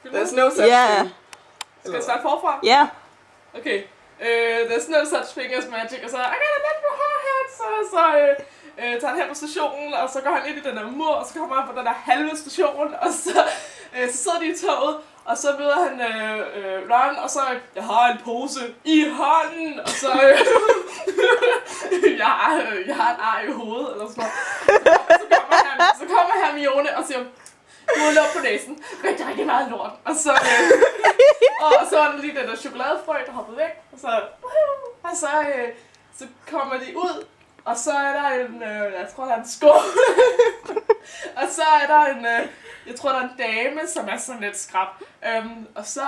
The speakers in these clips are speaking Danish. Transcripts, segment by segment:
There's no such thing. Skal jeg starte forfra? Ja. Okay. There's no such thing as magic, og så I got a magical hat, så tager han hen på stationen, og så går han ind i den der mur, og så kommer han på den der halve station, og så sidder de i toget, og så møder han Ron, og så jeg har en pose i hånden, og så jeg har et ar i hovedet, eller sådan noget. Så kommer Hermione og siger, du har lukket på næsen, rigtig meget lort, og så var der lige den der chokoladefrø, der hoppede væk, og så kommer de ud, og så er der en, jeg tror der er en skål, og så er der en, jeg tror der er en dame, som er sådan lidt skrab, og så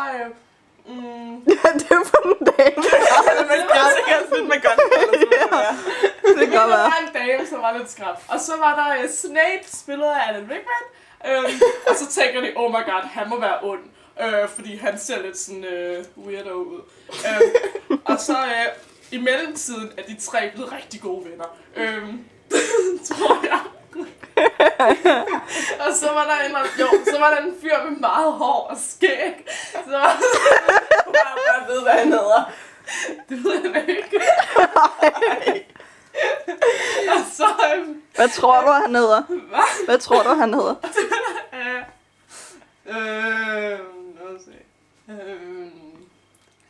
Ja, det er for en dame. Men det er sikkert lidt med godt. Det kan godt være. Der var en dame, som var lidt skrab, og så var der Snape, spillet af Alan Rickman, og så tænker de, oh my god, han må være ond, fordi han ser lidt sådan weirdo ud. Og så i mellemtiden er de tre blevet rigtig gode venner, tror jeg. Og så var der en fyr med meget hår og skæg. Så Jeg ved, hvad han hedder. det ved jeg ikke. Og så Hvad tror du, han hedder? Hvad tror du, han hedder?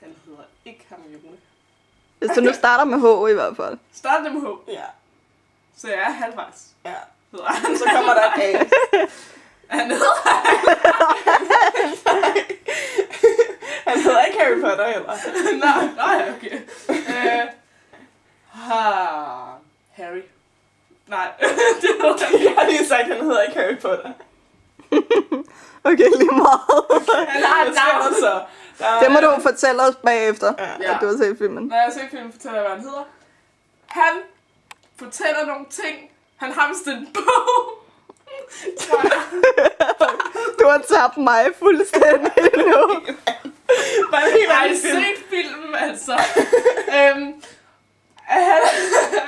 han hedder ikke Hermione. Så nu starter med H i hvert fald. Start det med H. Ja. Så jeg er halvvejs. Ja. Hedder han. Så kommer der et A. Han hedder Han hedder ikke Harry Potter heller. Nej, okay. Harry. Nej, det hedder han. Jeg har lige sagt, at han hedder ikke Harry Potter. Okay, lige meget. Han har et navn. Så. Det må du fortælle os bagefter, Ja. at du har set filmen. Når jeg ser filmen, fortæller jeg, hvad han hedder. Han fortæller nogle ting. Han har vist en bog. Tror jeg. Du har tabt mig fuldstændig nu. Bare en helt Jeg har anden film. set filmen, altså.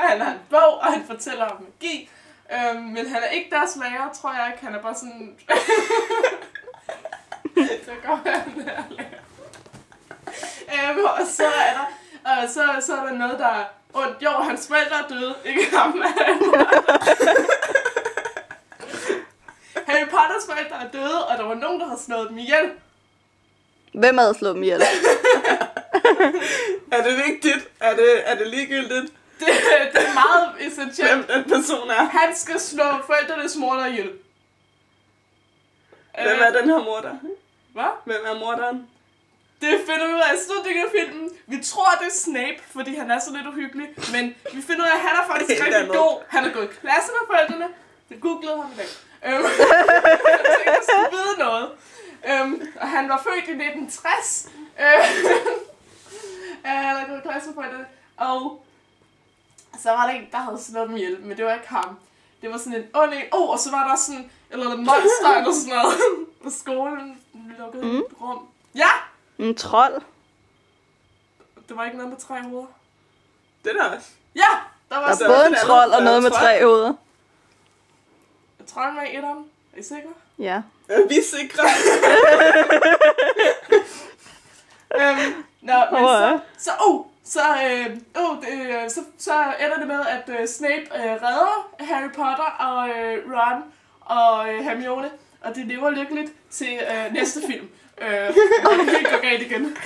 Han har en bog, og han fortæller om magi. Men han er ikke deres lærer, tror jeg ikke. Han er bare sådan... Så går han der lærer. Og så er der... så er der noget, der er ondt. Jo, hans forældre er døde. Ikke ham. Harry Potters forældre er døde, og der var nogen, der havde slået dem ihjel. Hvem havde slået dem ihjel? Er det vigtigt? Er det ligegyldigt? Det er meget essentielt. Hvem den person er? Han skal slå forældrenes morder ihjel. Hvem er den her morder? Hvad? Hvem er morderen? Det finder vi ud af i slutningen af filmen. Vi tror, det er Snape, fordi han er så lidt uhyggelig. Men vi finder ud af, at han er faktisk Helt rigtig andet. god. Han er gået i klasse med forældrene. Det googlede ham i dag. Jeg tænkte, jeg skulle vide noget. Og han var født i 1960. Han er gået i klasse med forældrene. Og så var der en, der havde slået dem ihjel. Men det var ikke ham. Det var sådan en ond en. Og så var der sådan eller monster eller sådan noget på skolen. Lukket rum. Ja! En trold. Det var ikke noget med 3 hoveder. Det er der også. Ja! Der var Der så er både en sådan en trold og anden, noget med der er 3 hoveder. jeg tror, han var i etteren. Er I sikre? Ja. Er vi sikre? Nå, men så ender det med, at Snape redder Harry Potter og Ron og Hermione, og de lever lykkeligt til næste film. Og det kan ikke gå galt igen.